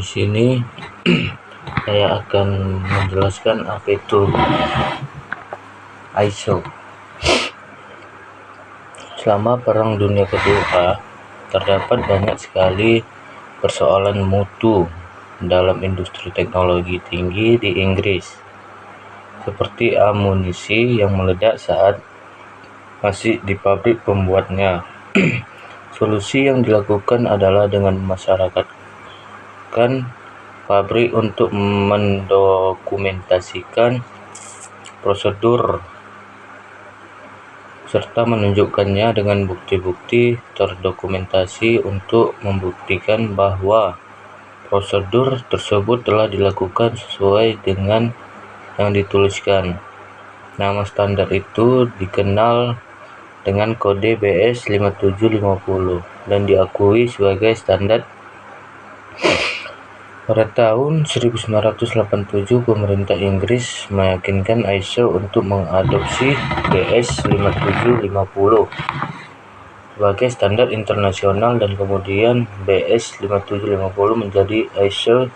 Di sini saya akan menjelaskan apa itu ISO. Selama Perang Dunia Kedua, terdapat banyak sekali persoalan mutu dalam industri teknologi tinggi di Inggris, seperti amunisi yang meledak saat masih di pabrik pembuatnya. Solusi yang dilakukan adalah dengan memasyarakatkan pabrik untuk mendokumentasikan prosedur serta menunjukkannya dengan bukti-bukti terdokumentasi untuk membuktikan bahwa prosedur tersebut telah dilakukan sesuai dengan yang dituliskan. Nama standar itu dikenal dengan kode BS 5750 dan diakui sebagai standar. Pada tahun 1987, pemerintah Inggris meyakinkan ISO untuk mengadopsi BS 5750 sebagai standar internasional dan kemudian BS 5750 menjadi ISO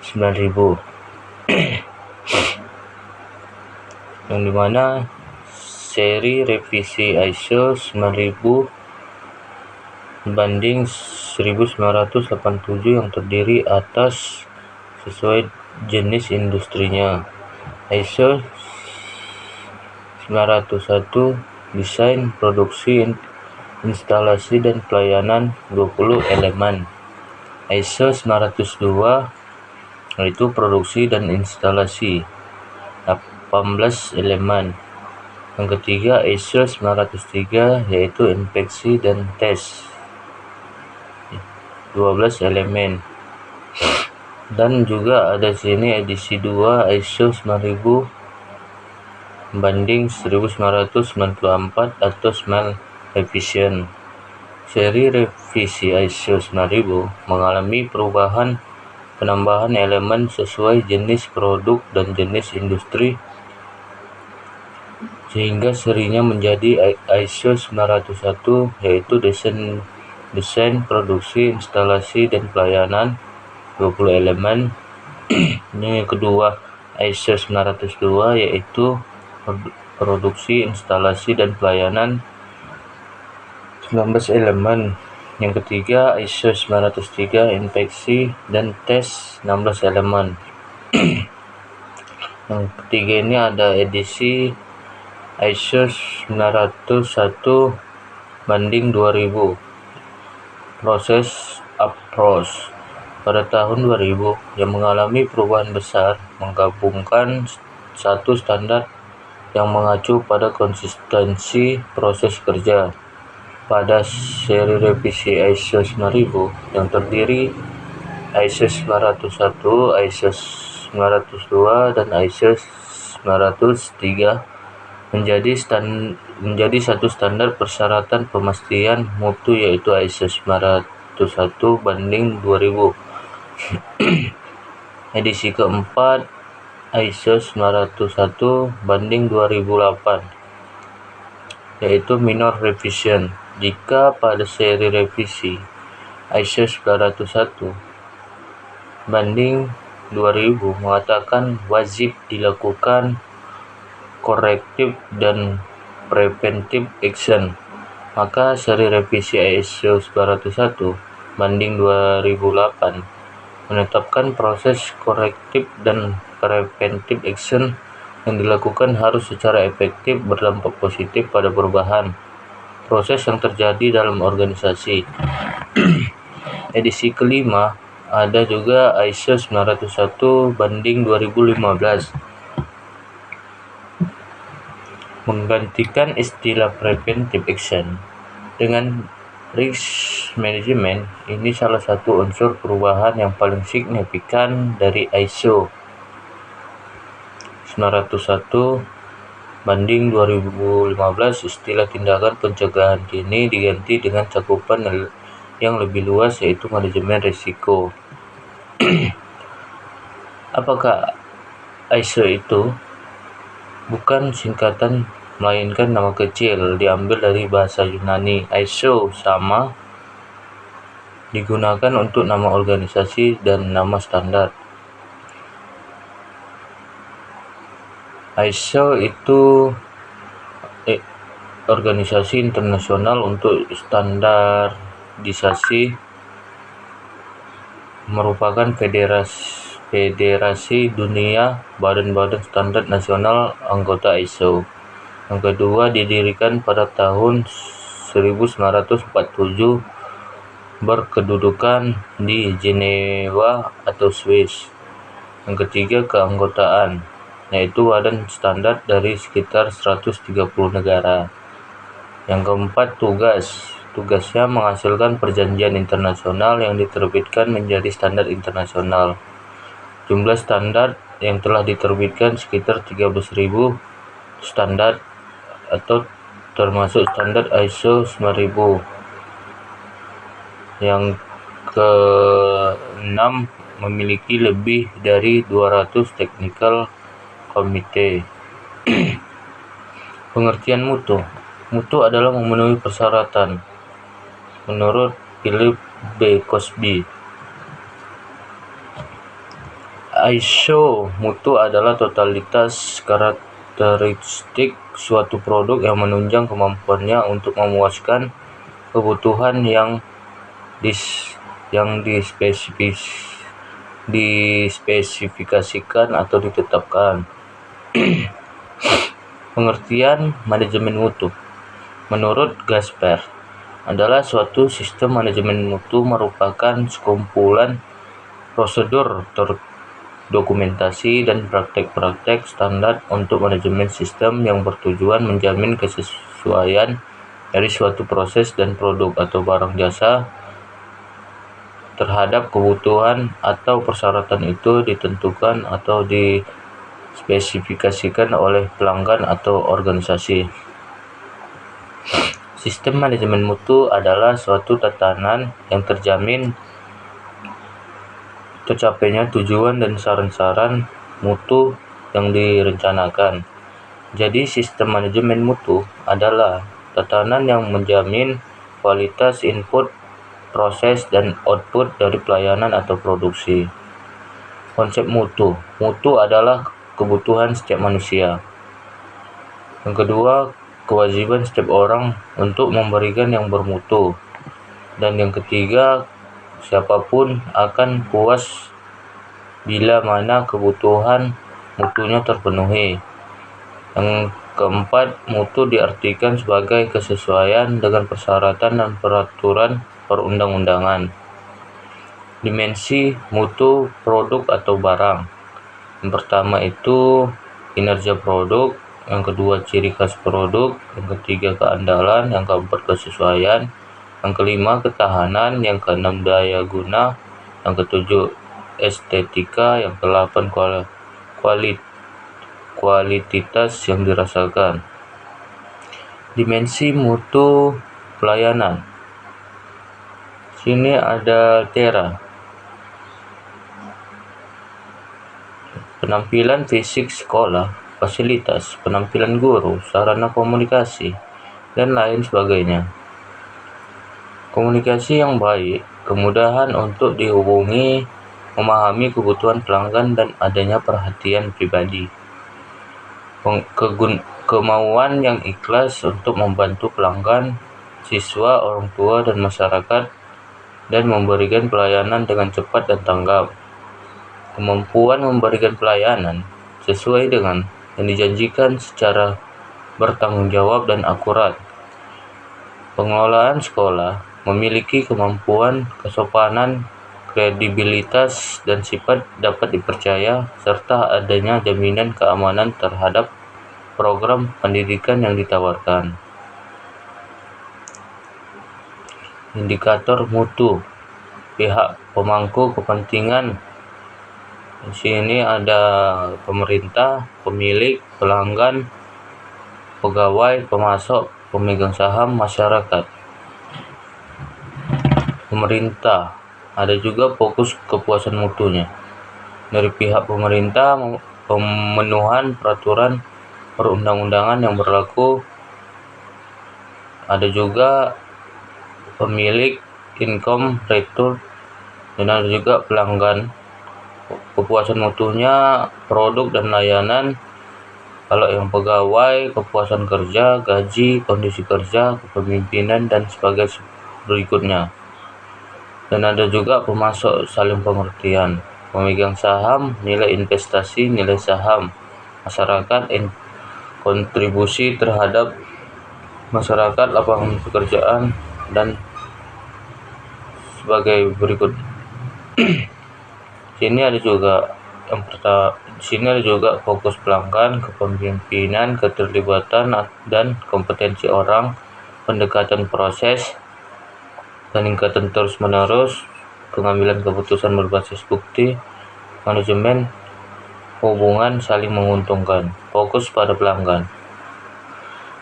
9000, yang dimana seri revisi ISO 9000 banding 1987 yang terdiri atas sesuai jenis industrinya. ISO 901 desain, produksi, instalasi dan pelayanan 20 elemen. ISO 902 yaitu produksi dan instalasi 18 elemen. Yang ketiga ISO 903 yaitu inspeksi dan tes 12 elemen. Dan juga ada sini edisi 2 ISO 9000 banding 1994 atau Small Revision. Seri revisi ISO 9000 mengalami penambahan elemen sesuai jenis produk dan jenis industri, sehingga serinya menjadi ISO 901 yaitu desain, produksi, instalasi dan pelayanan 20 elemen. Ini yang kedua ISO 902 yaitu produksi, instalasi dan pelayanan 19 elemen. Yang ketiga ISO 903 inspeksi dan tes 16 elemen. Yang ketiga ini ada edisi ISO 901 banding 2000 proses approach pada tahun 2000 yang mengalami perubahan besar, menggabungkan satu standar yang mengacu pada konsistensi proses kerja. Pada seri revisi ISO 9000 yang terdiri ISO 901, ISO 902 dan ISO 903 menjadi satu standar persyaratan pemastian mutu yaitu ISO 901 banding 2000. Edisi keempat ISO 901 banding 2008 yaitu minor revision. Jika pada seri revisi ISO 901 banding 2000 mengatakan wajib dilakukan corrective dan preventive action, maka seri revisi ISO 901 banding 2008 menetapkan proses corrective dan preventive action yang dilakukan harus secara efektif berdampak positif pada perubahan proses yang terjadi dalam organisasi. Edisi kelima ada juga ISO 901 banding 2015 menggantikan istilah preventive action dengan risk management. Ini salah satu unsur perubahan yang paling signifikan dari ISO 901 banding 2015. Istilah tindakan pencegahan kini diganti dengan cakupan yang lebih luas yaitu manajemen risiko. Apakah ISO itu? Bukan singkatan melainkan nama kecil diambil dari bahasa Yunani. ISO sama digunakan untuk nama organisasi dan nama standar. ISO itu organisasi internasional untuk standarisasi, merupakan federasi dunia badan-badan standar nasional anggota ISO. Yang kedua, didirikan pada tahun 1947, berkedudukan di Jenewa atau Swiss. Yang ketiga, keanggotaan, yaitu badan standar dari sekitar 130 negara. Yang keempat, tugasnya menghasilkan perjanjian internasional yang diterbitkan menjadi standar internasional. Jumlah standar yang telah diterbitkan sekitar 13.000 standar atau termasuk standar ISO 9000. Yang keenam, memiliki lebih dari 200 technical committee. Pengertian mutu. Mutu adalah memenuhi persyaratan menurut Philip B. Cosby. ISO mutu adalah totalitas karakteristik suatu produk yang menunjang kemampuannya untuk memuaskan kebutuhan yang dispesifikasikan atau ditetapkan. Pengertian manajemen mutu. Menurut Gasper, adalah suatu sistem manajemen mutu merupakan sekumpulan prosedur terdokumentasi dan praktek-praktek standar untuk manajemen sistem yang bertujuan menjamin kesesuaian dari suatu proses dan produk atau barang jasa terhadap kebutuhan atau persyaratan itu ditentukan atau dispesifikasikan oleh pelanggan atau organisasi. Sistem manajemen mutu adalah suatu tatanan yang terjamin tercapainya tujuan dan saran-saran mutu yang direncanakan. Jadi, sistem manajemen mutu adalah tatanan yang menjamin kualitas input, proses, dan output dari pelayanan atau produksi. Konsep mutu. Mutu adalah kebutuhan setiap manusia. Yang kedua, kewajiban setiap orang untuk memberikan yang bermutu. Dan yang ketiga, siapapun akan puas bila mana kebutuhan mutunya terpenuhi. Yang keempat, mutu diartikan sebagai kesesuaian dengan persyaratan dan peraturan perundang-undangan. Dimensi mutu produk atau barang. Yang pertama itu kinerja produk, yang kedua ciri khas produk, yang ketiga keandalan, yang keempat kesesuaian, yang kelima ketahanan, yang keenam daya guna, yang ketujuh estetika, yang kedelapan kualitas yang dirasakan. Dimensi mutu pelayanan. Sini ada Tera. Penampilan fisik sekolah, fasilitas, penampilan guru, sarana komunikasi, dan lain sebagainya. Komunikasi yang baik, kemudahan untuk dihubungi, memahami kebutuhan pelanggan, dan adanya perhatian pribadi. Kemauan yang ikhlas untuk membantu pelanggan, siswa, orang tua, dan masyarakat, dan memberikan pelayanan dengan cepat dan tanggap. Kemampuan memberikan pelayanan sesuai dengan yang dijanjikan secara bertanggung jawab dan akurat. Pengelolaan sekolah memiliki kemampuan, kesopanan, kredibilitas, dan sifat dapat dipercaya, serta adanya jaminan keamanan terhadap program pendidikan yang ditawarkan. Indikator mutu. Pihak pemangku kepentingan. Di sini ada pemerintah, pemilik, pelanggan, pegawai, pemasok, pemegang saham, masyarakat. Pemerintah. Ada juga fokus kepuasan mutunya. Dari pihak pemerintah, pemenuhan peraturan perundang-undangan yang berlaku. Ada juga pemilik income return, dan ada juga pelanggan. Kepuasan mutunya, produk dan layanan. Kalau yang pegawai, kepuasan kerja, gaji, kondisi kerja, kepemimpinan, dan sebagainya berikutnya. Dan ada juga pemasok, saling pengertian. Pemegang saham, nilai investasi, nilai saham. Masyarakat, kontribusi terhadap masyarakat, lapangan pekerjaan, dan sebagai berikut. Sini ada juga fokus pelanggan, kepemimpinan, keterlibatan dan kompetensi orang, pendekatan proses, peningkatan terus-menerus, pengambilan keputusan berbasis bukti, manajemen hubungan saling menguntungkan, fokus pada pelanggan.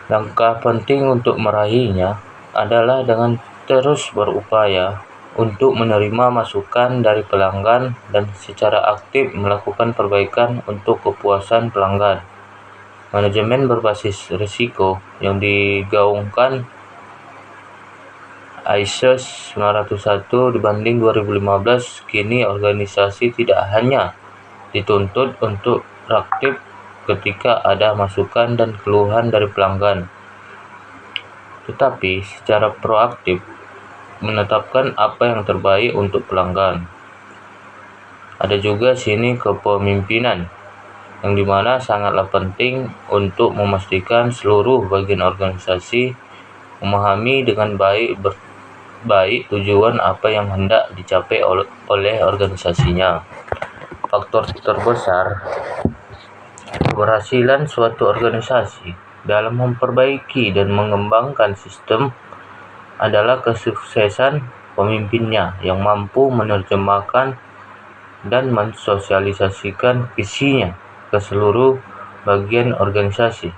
Langkah penting untuk meraihnya adalah dengan terus berupaya untuk menerima masukan dari pelanggan dan secara aktif melakukan perbaikan untuk kepuasan pelanggan. Manajemen berbasis risiko yang digaungkan ISO 901 dibanding 2015, kini organisasi tidak hanya dituntut untuk aktif ketika ada masukan dan keluhan dari pelanggan, tetapi secara proaktif menetapkan apa yang terbaik untuk pelanggan. Ada juga sini kepemimpinan, yang dimana sangatlah penting untuk memastikan seluruh bagian organisasi memahami dengan baik tujuan apa yang hendak dicapai oleh organisasinya. Faktor terbesar keberhasilan suatu organisasi dalam memperbaiki dan mengembangkan sistem adalah kesuksesan pemimpinnya yang mampu menerjemahkan dan mensosialisasikan visinya ke seluruh bagian organisasi.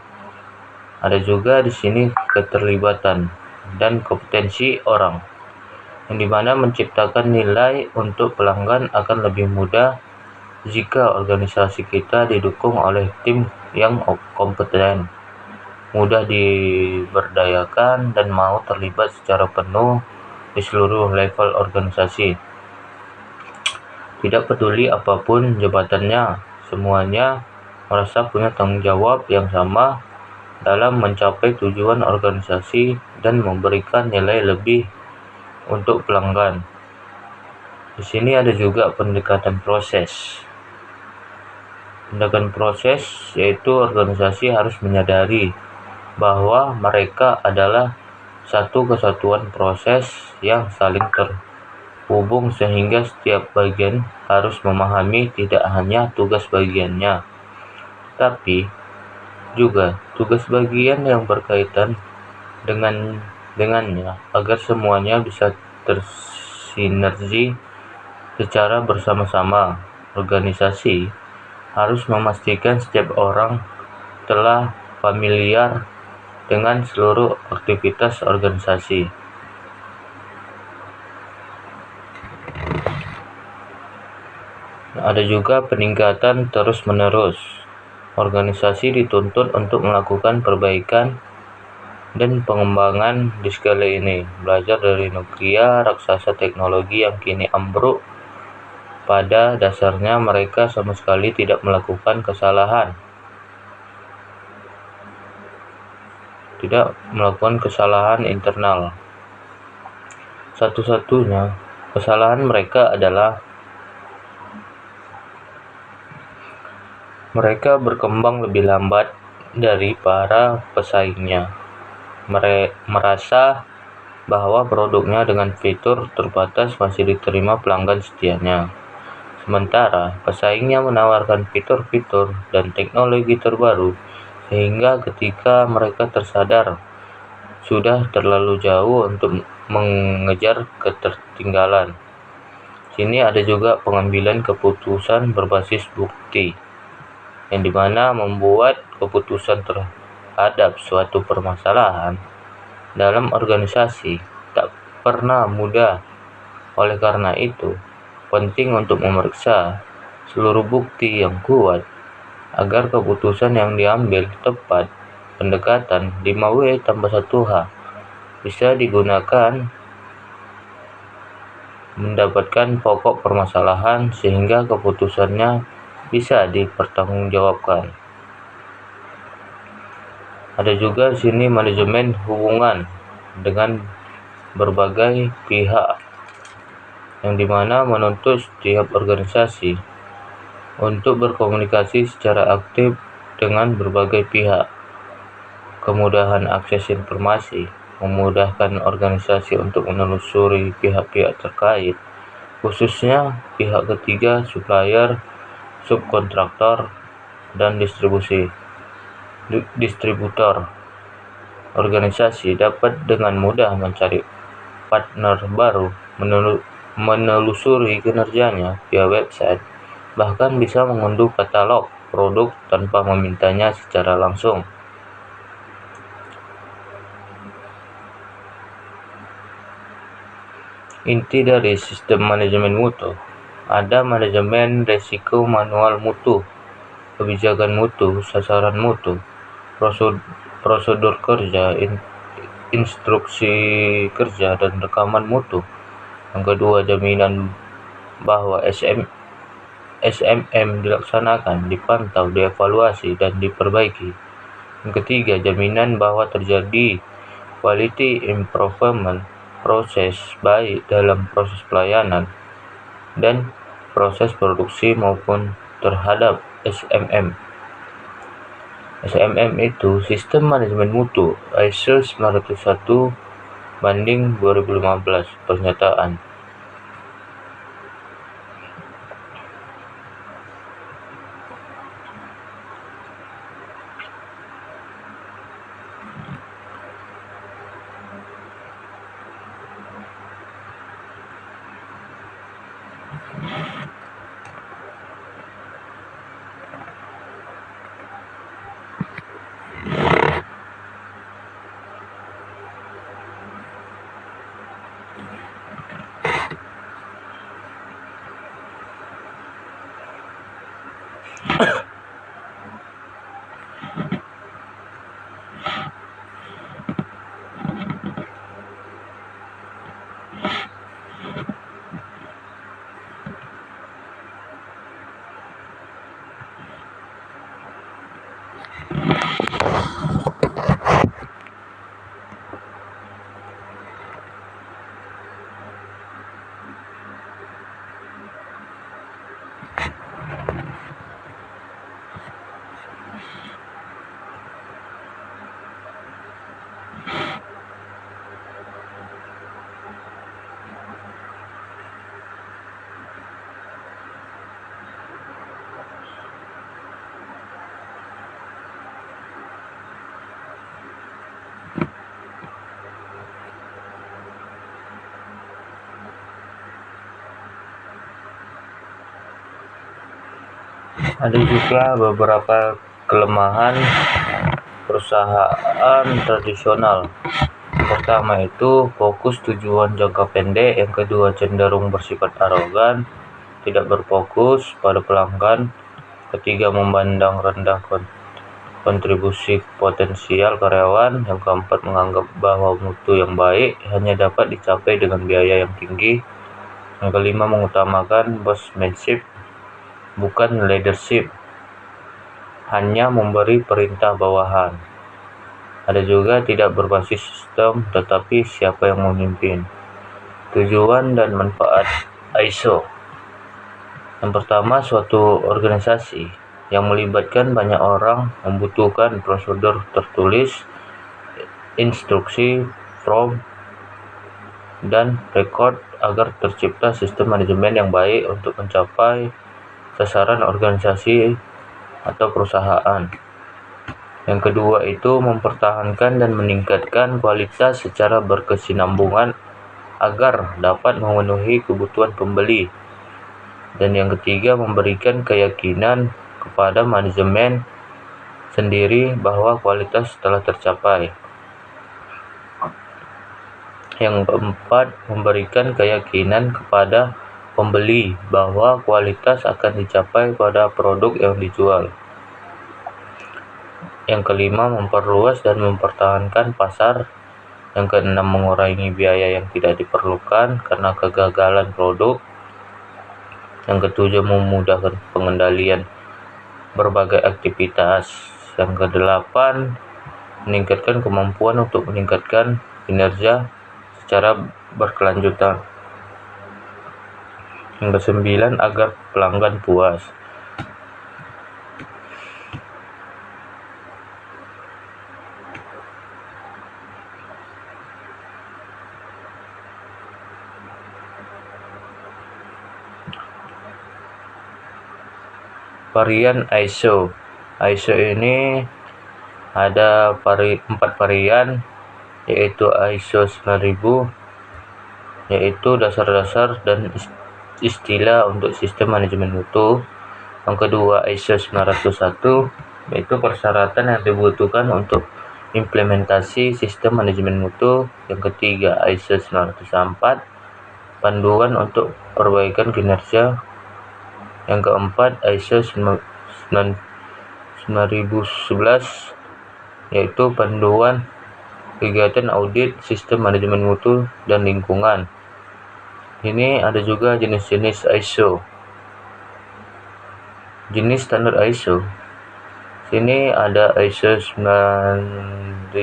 Ada juga di sini keterlibatan dan kompetensi orang, yang dimana menciptakan nilai untuk pelanggan akan lebih mudah jika organisasi kita didukung oleh tim yang kompeten, mudah diberdayakan, dan mau terlibat secara penuh di seluruh level organisasi. Tidak peduli apapun jabatannya, semuanya merasa punya tanggung jawab yang sama dalam mencapai tujuan organisasi dan memberikan nilai lebih untuk pelanggan. Di sini ada juga pendekatan proses. Pendekatan proses yaitu organisasi harus menyadari bahwa mereka adalah satu kesatuan proses yang saling terhubung, sehingga setiap bagian harus memahami tidak hanya tugas bagiannya, tapi juga tugas bagian yang berkaitan dengannya agar semuanya bisa tersinergi secara bersama-sama. Organisasi harus memastikan setiap orang telah familiar dengan seluruh aktivitas organisasi. Ada juga peningkatan terus-menerus. Organisasi dituntut untuk melakukan perbaikan dan pengembangan di skala ini, belajar dari Nokia, raksasa teknologi yang kini ambruk. Pada dasarnya mereka sama sekali tidak melakukan kesalahan internal. Satu-satunya kesalahan mereka adalah mereka berkembang lebih lambat dari para pesaingnya. Merasa bahwa produknya dengan fitur terbatas masih diterima pelanggan setianya, sementara pesaingnya menawarkan fitur-fitur dan teknologi terbaru, sehingga ketika mereka tersadar sudah terlalu jauh untuk mengejar ketertinggalan. Sini ada juga pengambilan keputusan berbasis bukti, yang dimana membuat keputusan terhadap suatu permasalahan dalam organisasi tak pernah mudah. Oleh karena itu, penting untuk memeriksa seluruh bukti yang kuat agar keputusan yang diambil tepat. Pendekatan 5W+1H bisa digunakan mendapatkan pokok permasalahan sehingga keputusannya bisa dipertanggungjawabkan. Ada juga di sini manajemen hubungan dengan berbagai pihak, yang dimana menuntut setiap organisasi untuk berkomunikasi secara aktif dengan berbagai pihak. Kemudahan akses informasi memudahkan organisasi untuk menelusuri pihak-pihak terkait, khususnya pihak ketiga, supplier, subkontraktor, dan distributor. Organisasi dapat dengan mudah mencari partner baru, menelusuri kinerjanya via website, bahkan bisa mengunduh katalog produk tanpa memintanya secara langsung. Inti dari sistem manajemen mutu: ada manajemen resiko manual mutu, kebijakan mutu, sasaran mutu, prosedur kerja, instruksi kerja, dan rekaman mutu. Yang kedua, jaminan bahwa SMM dilaksanakan, dipantau, dievaluasi, dan diperbaiki. Yang ketiga, jaminan bahwa terjadi quality improvement, proses baik dalam proses pelayanan dan proses produksi maupun terhadap SMM. SMM itu Sistem Manajemen Mutu ISO 901/2015. Pernyataan. Ada juga beberapa kelemahan perusahaan tradisional. Yang pertama itu fokus tujuan jangka pendek, yang kedua cenderung bersifat arogan, tidak berfokus pada pelanggan, ketiga memandang rendah kontribusi potensial karyawan, yang keempat menganggap bahwa mutu yang baik hanya dapat dicapai dengan biaya yang tinggi, yang kelima mengutamakan bosmanship bukan leadership, hanya memberi perintah bawahan. Ada juga tidak berbasis sistem, tetapi siapa yang memimpin. Tujuan dan manfaat ISO. Yang pertama, suatu organisasi yang melibatkan banyak orang membutuhkan prosedur tertulis, instruksi, form, dan rekod agar tercipta sistem manajemen yang baik untuk mencapai sasaran organisasi atau perusahaan. Yang kedua itu mempertahankan dan meningkatkan kualitas secara berkesinambungan agar dapat memenuhi kebutuhan pembeli. Dan yang ketiga memberikan keyakinan kepada manajemen sendiri bahwa kualitas telah tercapai. Yang keempat, memberikan keyakinan kepada pembeli bahwa kualitas akan dicapai pada produk yang dijual. Yang kelima, memperluas dan mempertahankan pasar Yang keenam, mengurangi biaya yang tidak diperlukan karena kegagalan produk. Yang ketujuh, memudahkan pengendalian berbagai aktivitas. Yang kedelapan, meningkatkan kemampuan untuk meningkatkan kinerja secara berkelanjutan. Yang kesembilan, agar pelanggan puas. Varian ISO. ISO ini ada 4 varian, yaitu ISO 9000, yaitu dasar-dasar dan istilah untuk sistem manajemen mutu. Yang kedua, ISO 901, yaitu persyaratan yang dibutuhkan untuk implementasi sistem manajemen mutu. Yang ketiga, ISO 904, panduan untuk perbaikan kinerja. Yang keempat, ISO 9011, yaitu panduan kegiatan audit sistem manajemen mutu dan lingkungan. Ini ada juga jenis-jenis ISO. Jenis standar ISO. Sini ada ISO 9001,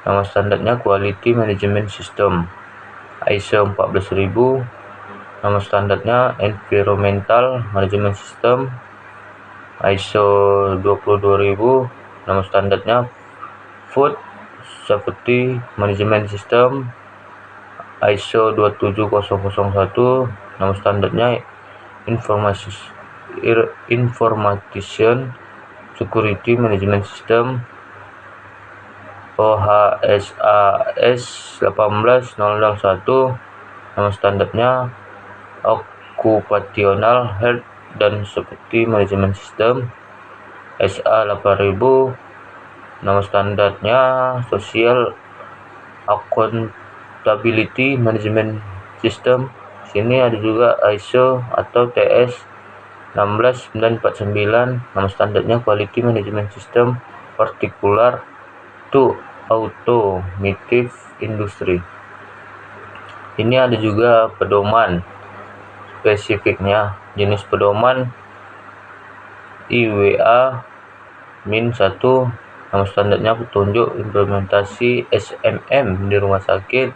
nama standarnya Quality Management System. ISO 14000, nama standarnya Environmental Management System. ISO 22000, nama standarnya Food Safety Management System. ISO 27001, nama standarnya Information Security Management System. OHSAS 18001, nama standarnya Occupational Health dan Safety Management System. SA 8000, nama standarnya Social Accountability Management System. Sini ada juga ISO atau TS 16949, nama standarnya Quality Management System Particular to Automotive Industry. Ini ada juga pedoman spesifiknya. Jenis pedoman IWA -1, nama standarnya petunjuk implementasi SMM di rumah sakit.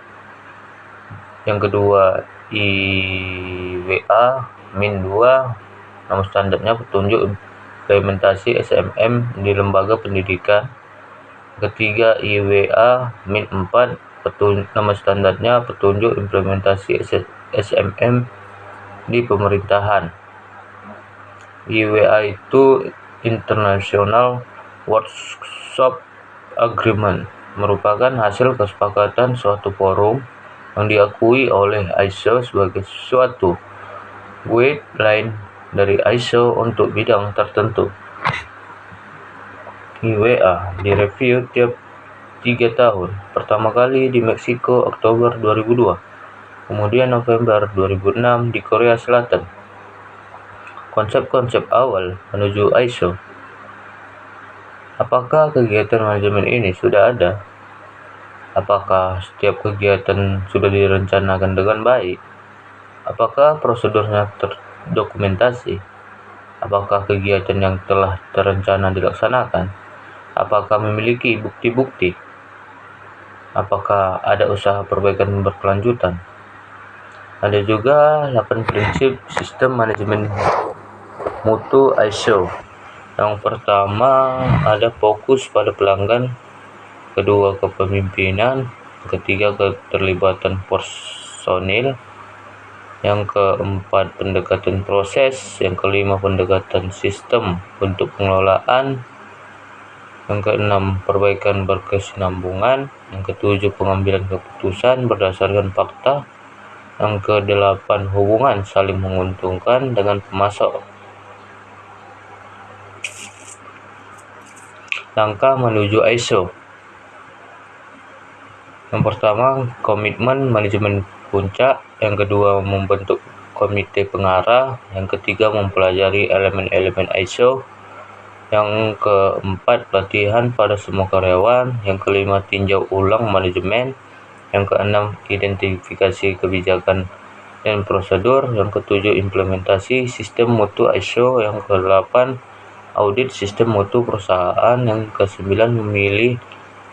Yang kedua, IWA -2, nama standarnya petunjuk implementasi SMM di lembaga pendidikan. Ketiga, IWA -4, nama standarnya petunjuk implementasi SMM di pemerintahan. IWA itu International Workshop Agreement, merupakan hasil kesepakatan suatu forum yang diakui oleh ISO sebagai suatu guideline dari ISO untuk bidang tertentu. IWA direview tiap 3 tahun, pertama kali di Meksiko Oktober 2002, kemudian November 2006 di Korea Selatan. Konsep-konsep awal menuju ISO. Apakah kegiatan manajemen ini sudah ada? Apakah setiap kegiatan sudah direncanakan dengan baik? Apakah prosedurnya terdokumentasi? Apakah kegiatan yang telah terencana dilaksanakan? Apakah memiliki bukti-bukti? Apakah ada usaha perbaikan berkelanjutan? Ada juga 8 prinsip sistem manajemen mutu ISO. Yang pertama, ada fokus pada pelanggan. Kedua, kepemimpinan. Ketiga, keterlibatan personil. Yang keempat, pendekatan proses. Yang kelima, pendekatan sistem untuk pengelolaan. Yang keenam, perbaikan berkesinambungan. Yang ketujuh, pengambilan keputusan berdasarkan fakta. Yang kedelapan, hubungan saling menguntungkan dengan pemasok. Langkah menuju ISO. Yang pertama, komitmen manajemen puncak. Yang kedua, membentuk komite pengarah. Yang ketiga, mempelajari elemen-elemen ISO. Yang keempat, pelatihan pada semua karyawan. Yang kelima, tinjau ulang manajemen. Yang keenam, identifikasi kebijakan dan prosedur. Yang ketujuh, implementasi sistem mutu ISO. Yang kedelapan, audit sistem mutu perusahaan. Yang kesembilan, memilih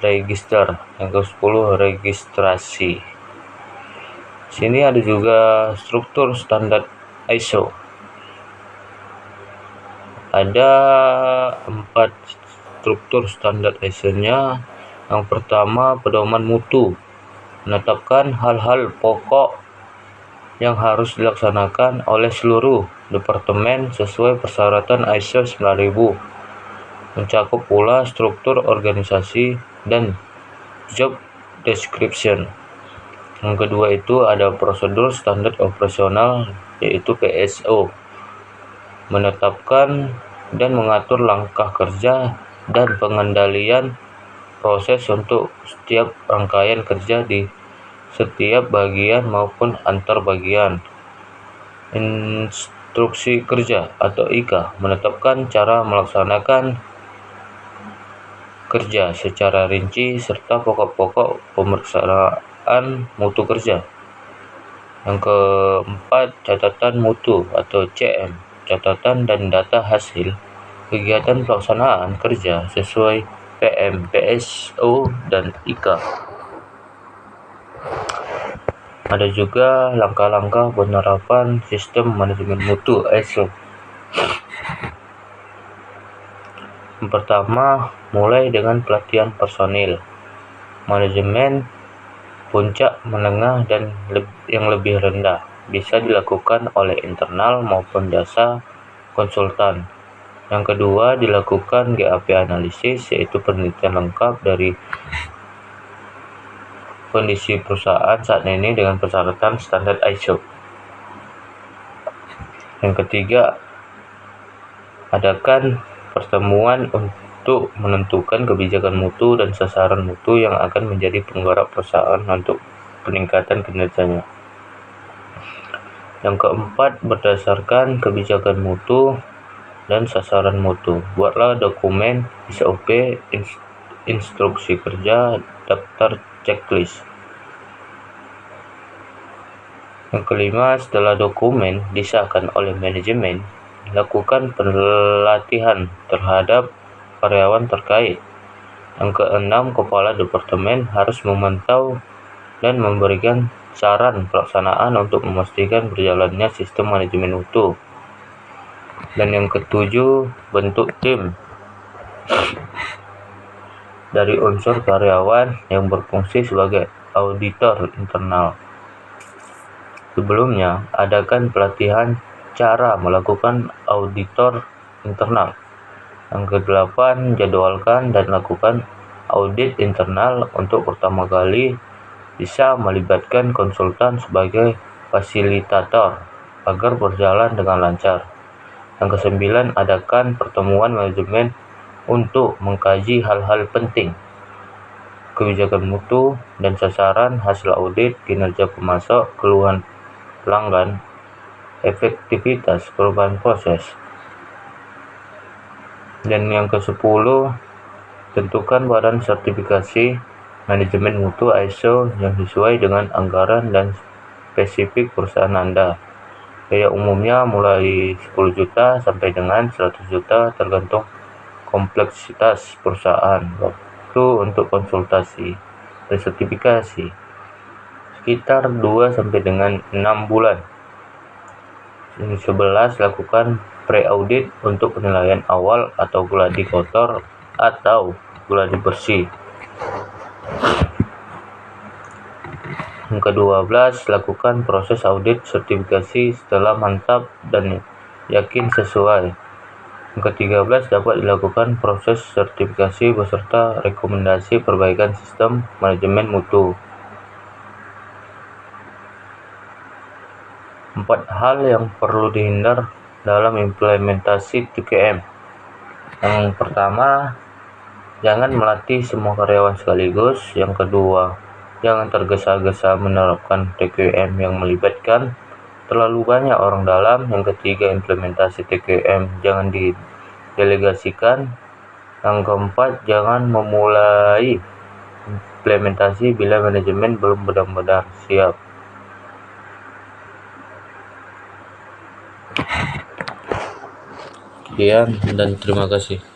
register. Yang ke-10, registrasi. Sini ada juga struktur standar ISO. Ada 4 struktur standar ISO-nya. Yang pertama, pedoman mutu, menetapkan hal-hal pokok yang harus dilaksanakan oleh seluruh departemen sesuai persyaratan ISO 9000. Mencakup pula struktur organisasi dan job description. Yang kedua itu ada prosedur standar operasional, yaitu PSO, menetapkan dan mengatur langkah kerja dan pengendalian proses untuk setiap rangkaian kerja di setiap bagian maupun antar bagian. Instruksi kerja atau IKA, menetapkan cara melaksanakan kerja secara rinci serta pokok-pokok pemeriksaan mutu kerja. Yang keempat, catatan mutu atau CM, catatan dan data hasil kegiatan pelaksanaan kerja sesuai PM, PSO, dan IKA. Ada juga langkah-langkah penerapan sistem manajemen mutu ISO. Yang pertama, mulai dengan pelatihan personil, manajemen puncak, menengah, dan yang lebih rendah bisa dilakukan oleh internal maupun jasa konsultan. Yang kedua, dilakukan GAP analisis, yaitu penelitian lengkap dari kondisi perusahaan saat ini dengan persyaratan standar ISO. Yang ketiga, adakan pertemuan untuk menentukan kebijakan mutu dan sasaran mutu yang akan menjadi penggerak perusahaan untuk peningkatan kinerjanya. Yang keempat, berdasarkan kebijakan mutu dan sasaran mutu, buatlah dokumen SOP, instruksi kerja, daftar checklist. Yang kelima, setelah dokumen disahkan oleh manajemen, lakukan pelatihan terhadap karyawan terkait. Yang keenam, kepala departemen harus memantau dan memberikan saran pelaksanaan untuk memastikan berjalannya sistem manajemen mutu. Dan yang ketujuh, bentuk tim dari unsur karyawan yang berfungsi sebagai auditor internal. Sebelumnya, adakan pelatihan cara melakukan auditor internal. Yang kedelapan, jadwalkan dan lakukan audit internal untuk pertama kali bisa melibatkan konsultan sebagai fasilitator agar berjalan dengan lancar. Yang kesembilan, adakan pertemuan manajemen untuk mengkaji hal-hal penting, kebijakan mutu dan sasaran, hasil audit, kinerja pemasok, keluhan pelanggan, efektivitas perubahan proses. Dan yang ke-10, tentukan badan sertifikasi manajemen mutu ISO yang sesuai dengan anggaran dan spesifik perusahaan Anda. Biaya umumnya mulai 10 juta sampai dengan 100 juta tergantung kompleksitas perusahaan. Waktu untuk konsultasi dan sertifikasi sekitar 2 sampai dengan 6 bulan. Yang 11, lakukan pre-audit untuk penilaian awal atau gladi kotor atau gladi bersih. Yang ke-12, lakukan proses audit sertifikasi setelah mantap dan yakin sesuai. Yang ke-13, dapat dilakukan proses sertifikasi beserta rekomendasi perbaikan sistem manajemen mutu. 4 hal yang perlu dihindar dalam implementasi TKM. Yang pertama, jangan melatih semua karyawan sekaligus. Yang kedua, jangan tergesa-gesa menerapkan TKM yang melibatkan terlalu banyak orang dalam. Yang ketiga, implementasi TKM jangan delegasikan. Yang keempat, jangan memulai implementasi bila manajemen belum benar-benar siap. Sekian dan terima kasih.